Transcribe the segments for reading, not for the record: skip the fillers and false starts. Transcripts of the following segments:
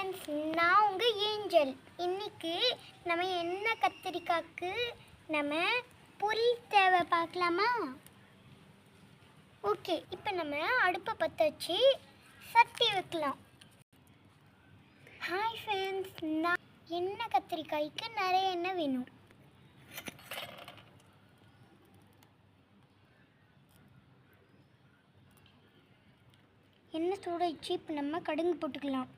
Friends, நான் உங்கள் angel. இன்றைக்கி நம்ம என்ன கத்திரிக்காய்க்கு நம்ம பொருள் தேவை பார்க்கலாமா? ஓகே, இப்போ நம்ம அடுப்பை பற்ற வச்சு சட்டி வைக்கலாம். ஹாய் ஃப்ரெண்ட்ஸ், நான் எண்ணெய் கத்திரிக்காய்க்கு நிறைய எண்ணெய் வேணும். எண்ணெய் சூட வச்சு இப்போ நம்ம கடுகு போட்டுக்கலாம்.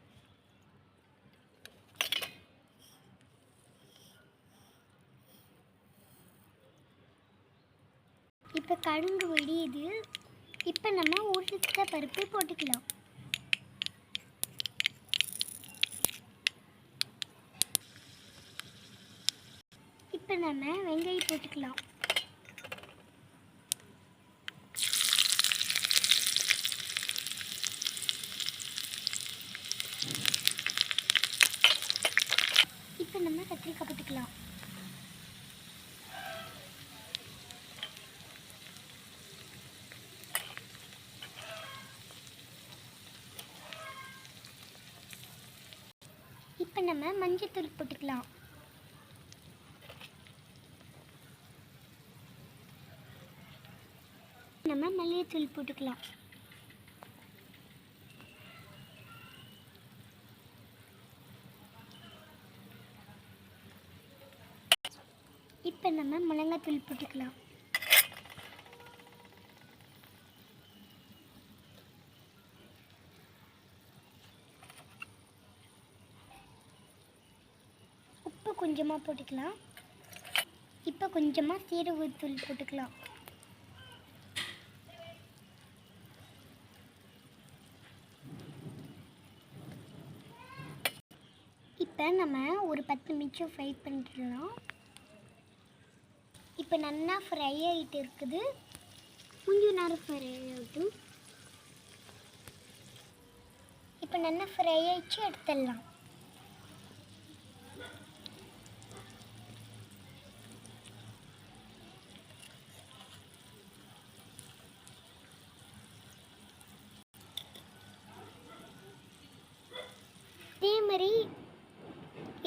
இப்போ கடுகு வெடியுது. இப்போ நம்ம உளுத்த பருப்பு போட்டுக்கலாம். இப்போ நம்ம வெங்காயம் போட்டுக்கலாம். இப்போ நம்ம கத்திரிக்காய் போட்டுக்கலாம். இப்போ நம்ம மஞ்சள்தூள் போட்டுக்கலாம். நம்ம மல்லிகைத்தூள் போட்டுக்கலாம். இப்போ நம்ம மிளகாத்தூள் போட்டுக்கலாம். உப்பு கொஞ்சமாக போட்டுக்கலாம். இப்போ கொஞ்சமாக சீரகத்தூள் போட்டுக்கலாம். இப்போ நம்ம ஒரு 10 நிமிஷம் ஃப்ரை பண்ணிடலாம். இப்போ நல்லா ஃப்ரை ஆகிட்டு இருக்குது. கொஞ்சம் நேரம் ஃப்ரை ஆகட்டும். இப்போ நல்லா ஃப்ரை ஆகிடுச்சு, எடுத்துடலாம்.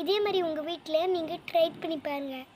இதே மாதிரி உங்கள் வீட்டில் நீங்கள் ட்ரை பண்ணி பாருங்கள்.